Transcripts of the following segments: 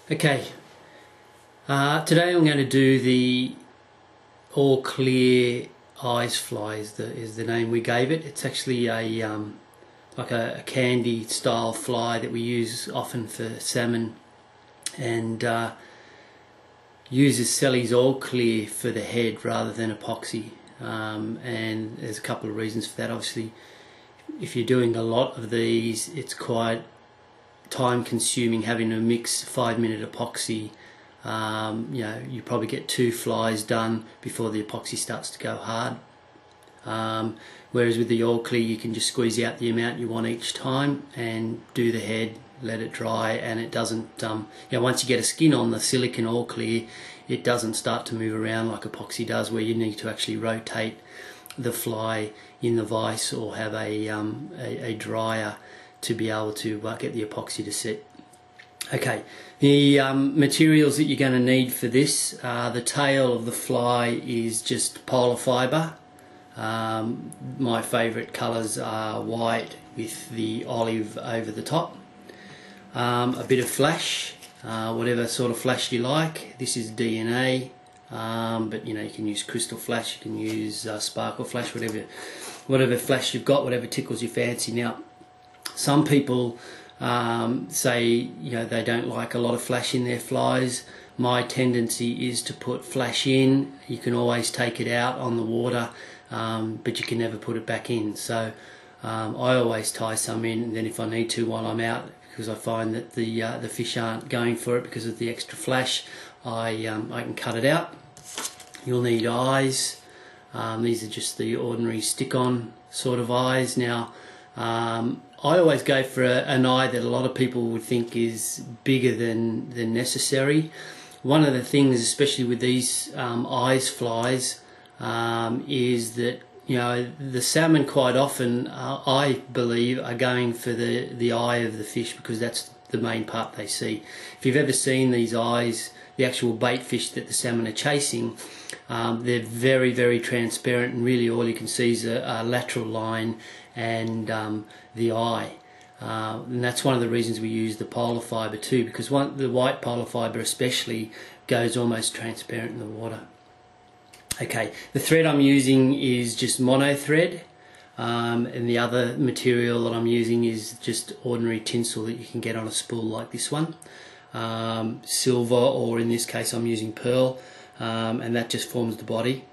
Okay, today I'm going to do the all clear eyes flies. Is the name we gave it. It's actually a like a candy style fly that we use often for salmon, and uses Sally's all clear for the head rather than epoxy. And there's a couple of reasons for that. Obviously, if you're doing a lot of these, it's quite time consuming having to mix 5-minute epoxy. You probably get 2 flies done before the epoxy starts to go hard. Whereas with the all clear, you can just squeeze out the amount you want each time and do the head, let it dry, and it doesn't, once you get a skin on the silicone all clear, it doesn't start to move around like epoxy does, where you need to actually rotate the fly in the vise or have a dryer to be able to get the epoxy to set. Okay, the materials that you're going to need for this, the tail of the fly is just polar fibre. My favourite colours are white with the olive over the top. A bit of flash, whatever sort of flash you like. This is DNA, but you can use crystal flash, you can use sparkle flash, whatever flash you've got, whatever tickles your fancy. Now, some people say they don't like a lot of flash in their flies. My tendency is to put flash in. You can always take it out on the water, but you can never put it back in. So I always tie some in, and then if I need to while I'm out, because I find that the fish aren't going for it because of the extra flash, I can cut it out. You'll need eyes. These are just the ordinary stick-on sort of eyes. Now, I always go for an eye that a lot of people would think is bigger than necessary. One of the things, especially with these eyes flies, is that the salmon quite often, I believe, are going for the eye of the fish, because that's the main part they see. If you've ever seen these eyes, the actual bait fish that the salmon are chasing, they're very, very transparent, and really all you can see is a lateral line and the eye. And that's one of the reasons we use the polar fibre too, because the white polar fibre especially goes almost transparent in the water. Okay, the thread I'm using is just mono thread, and the other material that I'm using is just ordinary tinsel that you can get on a spool like this one. Silver, or in this case I'm using pearl, and that just forms the body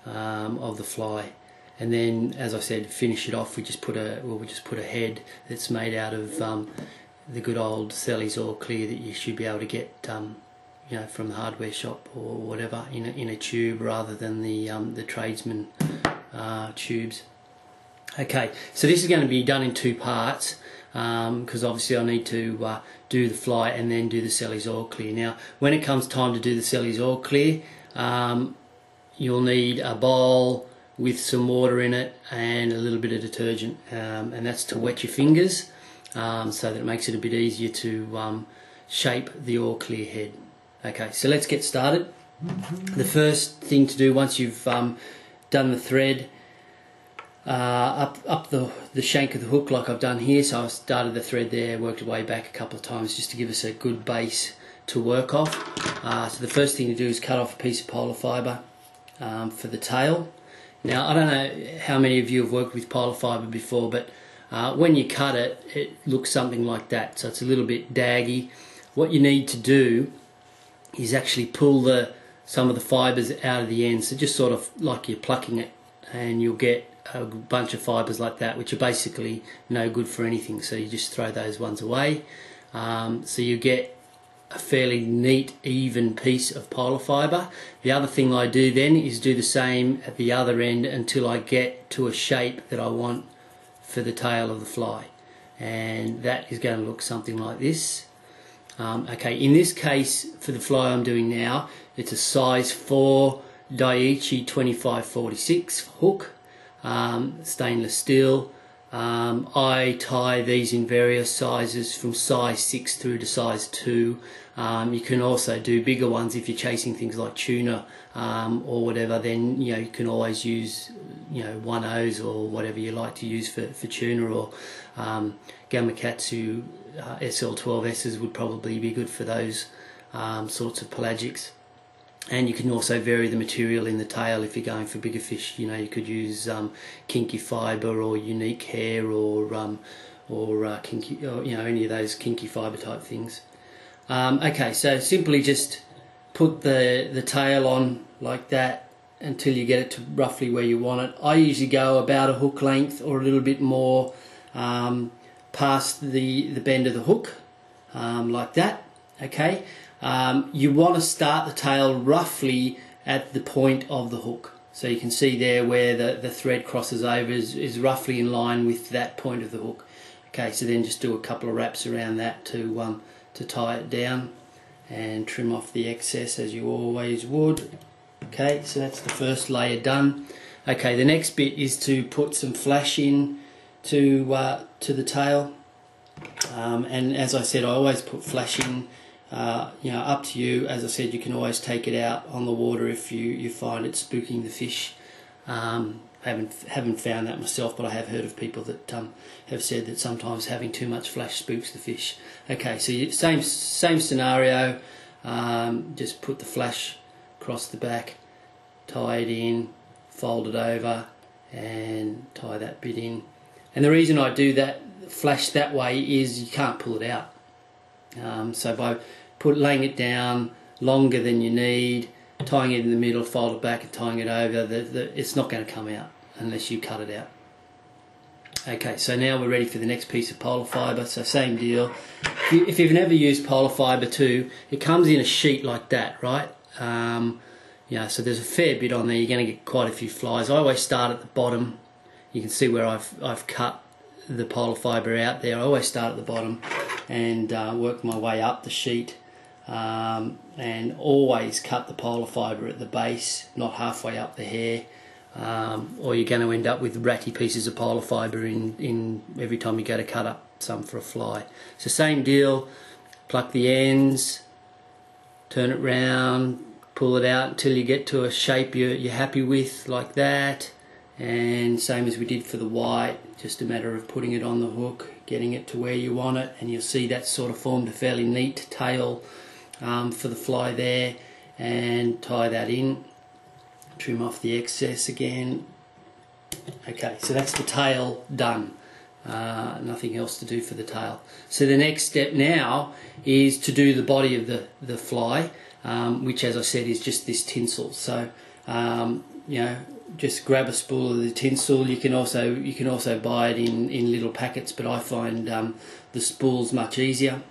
of the fly. And then, as I said, finish it off. We just put a head that's made out of the good old Sally's all clear that you should be able to get from the hardware shop or whatever, in a tube rather than the tradesman tubes. Okay, so this is going to be done in 2 parts, because obviously I need to do the fly and then do the Sally's all clear. Now, when it comes time to do the Sally's all clear, you'll need a bowl with some water in it and a little bit of detergent, and that's to wet your fingers, so that it makes it a bit easier to shape the all clear head. Okay, so let's get started. The first thing to do, once you've done the thread up the shank of the hook like I've done here, so I've started the thread there, worked it way back a couple of times just to give us a good base to work off. So the first thing to do is cut off a piece of polar fibre for the tail. Now, I don't know how many of you have worked with polar fibre before, but when you cut it, it looks something like that. So it's a little bit daggy. What you need to do is actually pull some of the fibres out of the end. So just sort of like you're plucking it, and you'll get a bunch of fibres like that, which are basically no good for anything. So you just throw those ones away. So you get a fairly neat, even piece of polar fibre. The other thing I do then is do the same at the other end until I get to a shape that I want for the tail of the fly, and that is going to look something like this. Okay, in this case, for the fly I'm doing now, it's a size 4 Daiichi 2546 hook, stainless steel. I tie these in various sizes from size 6 through to size 2. You can also do bigger ones if you're chasing things like tuna or whatever. Then you can always use 1/0s or whatever you like to use for tuna, or Gamakatsu SL12S's would probably be good for those sorts of pelagics. And you can also vary the material in the tail if you're going for bigger fish. You know, you could use kinky fibre or unique hair or kinky, or, you know, any of those kinky fibre type things. Okay, so simply just put the tail on like that until you get it to roughly where you want it. I usually go about a hook length or a little bit more past the bend of the hook, like that. Okay. You want to start the tail roughly at the point of the hook. So you can see there where the thread crosses over is roughly in line with that point of the hook. Okay, so then just do a couple of wraps around that to tie it down and trim off the excess as you always would. Okay, so that's the first layer done. Okay, the next bit is to put some flash in to the tail. And as I said, I always put flash in. You know, up to you. As I said, you can always take it out on the water if you find it spooking the fish. Haven't found that myself, but I have heard of people that have said that sometimes having too much flash spooks the fish. Okay, so same scenario. Just put the flash across the back, tie it in, fold it over, and tie that bit in. And the reason I do that flash that way is you can't pull it out. So by laying it down longer than you need, tying it in the middle, fold it back and tying it over, it's not going to come out unless you cut it out. Okay, so now we're ready for the next piece of polar fibre. So same deal. If you've never used polar fibre too, it comes in a sheet like that, right? You know, so there's a fair bit on there. You're going to get quite a few flies. I always start at the bottom. You can see where I've cut the polar fibre out there. I always start at the bottom and work my way up the sheet, and always cut the polar fibre at the base, not halfway up the hair, or you're going to end up with ratty pieces of polar fibre in every time you go to cut up some for a fly. So same deal, pluck the ends, turn it round, pull it out until you get to a shape you're happy with, like that. And same as we did for the white, just a matter of putting it on the hook, getting it to where you want it, and you'll see that's sort of formed a fairly neat tail for the fly there. And tie that in, trim off the excess again. Okay, so that's the tail done. Nothing else to do for the tail. So the next step now is to do the body of the fly, which, as I said, is just this tinsel. So you know, just grab a spool of the tinsel. You can also buy it in little packets, but I find the spool's much easier.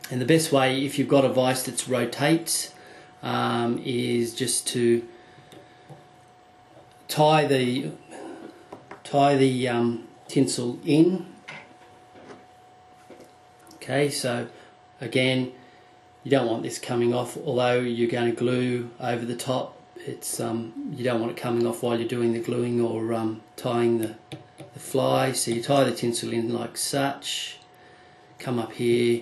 And the best way, if you've got a vise that rotates, is just to tie the tinsel in. Okay, so again, you don't want this coming off, although you're going to glue over the top. It's you don't want it coming off while you're doing the gluing or tying the fly. So you tie the tinsel in like such, come up here,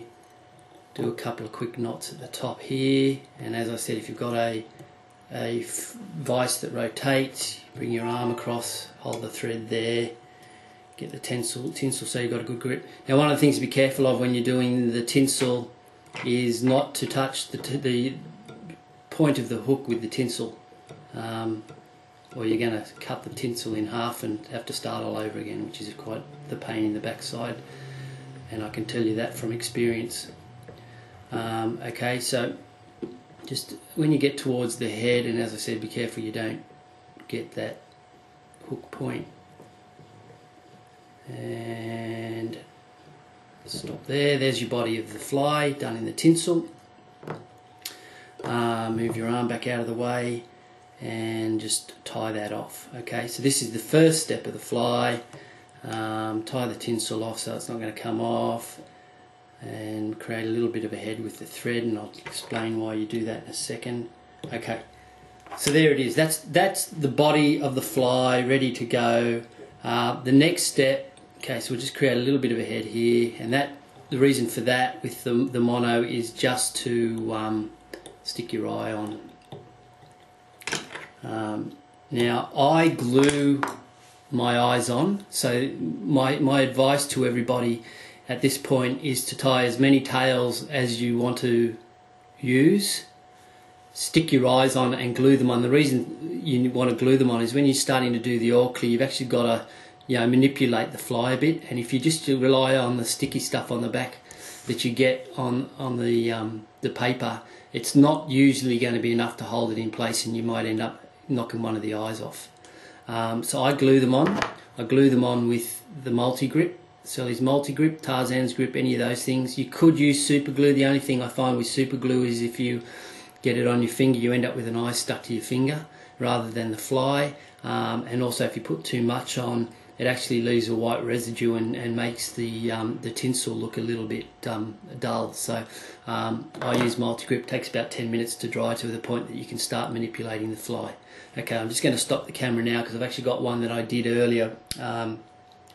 do a couple of quick knots at the top here, and as I said, if you've got a vise that rotates, bring your arm across, hold the thread there, get the tinsel so you've got a good grip. Now, one of the things to be careful of when you're doing the tinsel is not to touch the point of the hook with the tinsel, or you're going to cut the tinsel in half and have to start all over again, which is quite the pain in the backside, and I can tell you that from experience. Okay, so just when you get towards the head, and as I said, be careful you don't get that hook point, and stop there. There's your body of the fly done in the tinsel. Move your arm back out of the way and just tie that off. Okay, so this is the first step of the fly. Tie the tinsel off so it's not going to come off, and create a little bit of a head with the thread, and I'll explain why you do that in a second. Okay, so there it is. That's the body of the fly ready to go. The next step, okay, so we'll just create a little bit of a head here, and the reason for that with the mono is just to stick your eye on. Now I glue my eyes on, so my advice to everybody at this point is to tie as many tails as you want to use, stick your eyes on and glue them on. The reason you want to glue them on is when you're starting to do the all clear, you've actually got to, you know, manipulate the fly a bit, and if you just rely on the sticky stuff on the back that you get on the paper, it's not usually going to be enough to hold it in place, and you might end up knocking one of the eyes off. So I glue them on. I glue them on with the multi-grip, Sally's multi-grip, Tarzan's grip, any of those things. You could use super glue. The only thing I find with super glue is if you get it on your finger, you end up with an eye stuck to your finger rather than the fly. And also if you put too much on, it actually leaves a white residue and makes the tinsel look a little bit dull. So I use multi-grip. It takes about 10 minutes to dry to the point that you can start manipulating the fly. Okay, I'm just going to stop the camera now because I've actually got one that I did earlier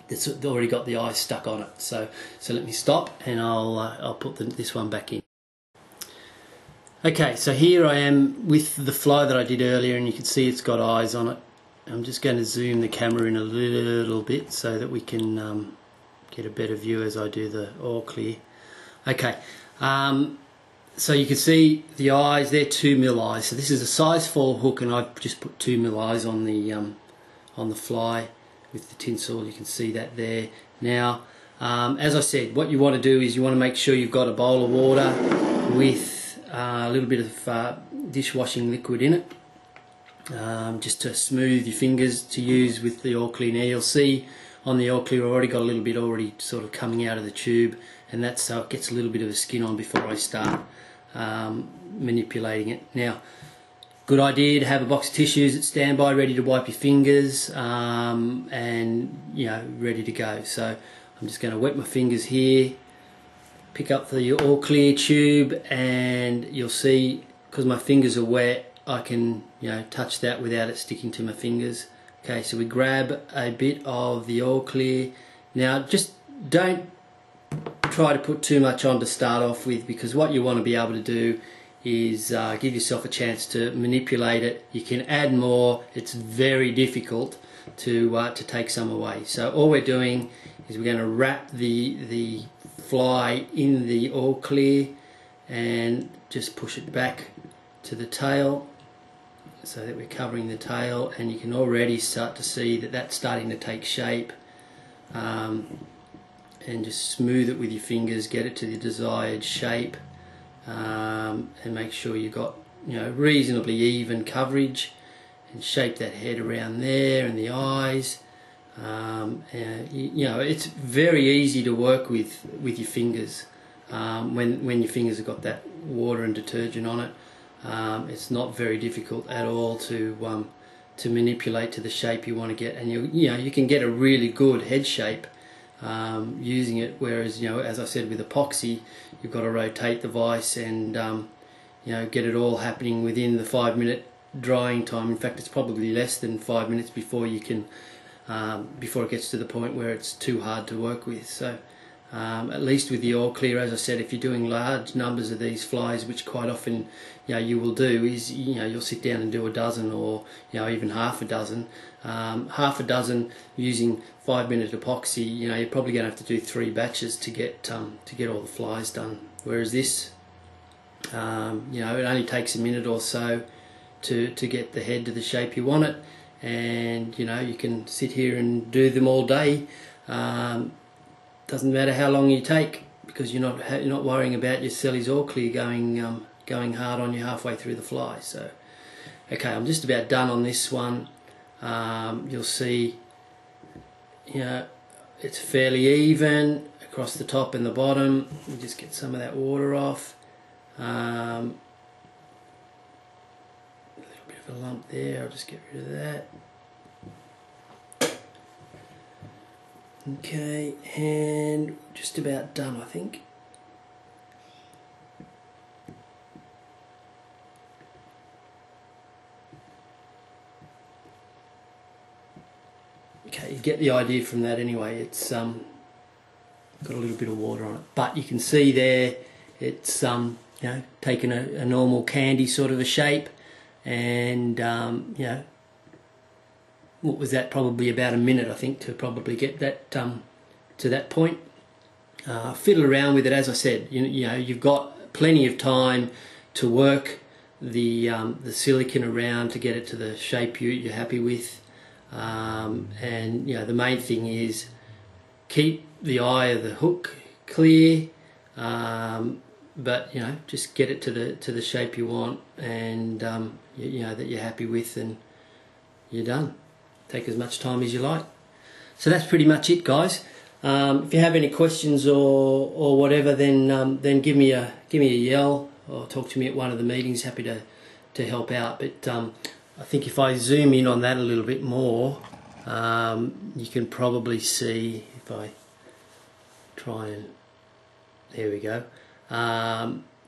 that's already got the eye stuck on it. So let me stop, and I'll put this one back in. Okay, so here I am with the fly that I did earlier, and you can see it's got eyes on it. I'm just going to zoom the camera in a little bit so that we can get a better view as I do the all clear. Okay, so you can see the eyes, they're 2mm eyes. So this is a size 4 hook, and I've just put 2mm eyes on the fly with the tinsel. You can see that there. Now, as I said, what you want to do is you want to make sure you've got a bowl of water with a little bit of dishwashing liquid in it. Just to smooth your fingers to use with the all clear. Now you'll see on the all clear I've already got a little bit already sort of coming out of the tube, and that's so it gets a little bit of a skin on before I start manipulating it. Now, good idea to have a box of tissues at standby ready to wipe your fingers and you know, ready to go. So I'm just going to wet my fingers here, pick up the all clear tube, and you'll see because my fingers are wet I can, you know, touch that without it sticking to my fingers. Okay, so we grab a bit of the all clear. Now just don't try to put too much on to start off with, because what you want to be able to do is give yourself a chance to manipulate it. You can add more. It's very difficult to take some away. So all we're doing is we're going to wrap the fly in the all clear and just push it back to the tail, so that we're covering the tail, and you can already start to see that that's starting to take shape, and just smooth it with your fingers, get it to the desired shape, and make sure you've got, you know, reasonably even coverage, and shape that head around there and the eyes. And, you know, it's very easy to work with your fingers when your fingers have got that water and detergent on it. It's not very difficult at all to manipulate to the shape you want to get, and you know you can get a really good head shape using it. Whereas, you know, as I said, with epoxy, you've got to rotate the vise and you know, get it all happening within the 5-minute drying time. In fact, it's probably less than 5 minutes before you can before it gets to the point where it's too hard to work with. So at least with the all clear, as I said, if you're doing large numbers of these flies, which quite often, you know, you will do, is, you know, you'll sit down and do a dozen, or, you know, even half a dozen. Half a dozen using 5-minute epoxy, you know, you're probably going to have to do 3 batches to get all the flies done. Whereas this, you know, it only takes a minute or so to get the head to the shape you want it, and, you know, you can sit here and do them all day. Doesn't matter how long you take, because you're not worrying about your Sally's all clear going hard on you halfway through the fly. So, okay, I'm just about done on this one. You'll see, you know, it's fairly even across the top and the bottom. We just get some of that water off. A little bit of a lump there. I'll just get rid of that. Okay, and just about done, I think. Okay, you get the idea from that anyway. It's got a little bit of water on it, but you can see there it's you know, taken a normal candy sort of a shape, and you know, what was that, probably about a minute, I think, to probably get that to that point. Fiddle around with it. As I said, you know, you've got plenty of time to work the silicone around to get it to the shape you're happy with. And you know, the main thing is keep the eye of the hook clear, but you know, just get it to the shape you want, and you know, that you're happy with, and you're done. Take as much time as you like. So that's pretty much it, guys. If you have any questions or whatever, then give me a yell or talk to me at one of the meetings. Happy to help out. But I think if I zoom in on that a little bit more, you can probably see, if I try and, there we go,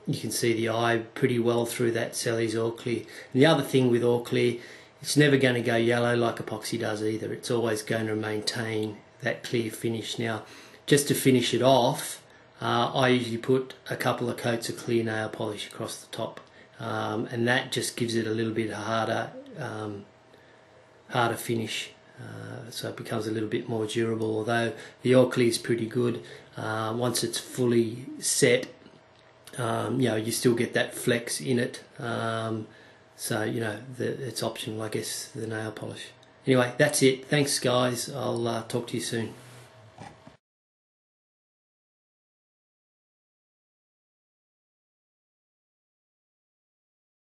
you can see the eye pretty well through that Sally's All Clear. And the other thing with All Clear, it's never going to go yellow like epoxy does either. It's always going to maintain that clear finish. Now, just to finish it off, I usually put a couple of coats of clear nail polish across the top, and that just gives it a little bit harder finish, so it becomes a little bit more durable. Although the All Clear is pretty good, once it's fully set, you know, you still get that flex in it. So you know, it's optional, I guess, the nail polish. Anyway, that's it. Thanks, guys. I'll talk to you soon.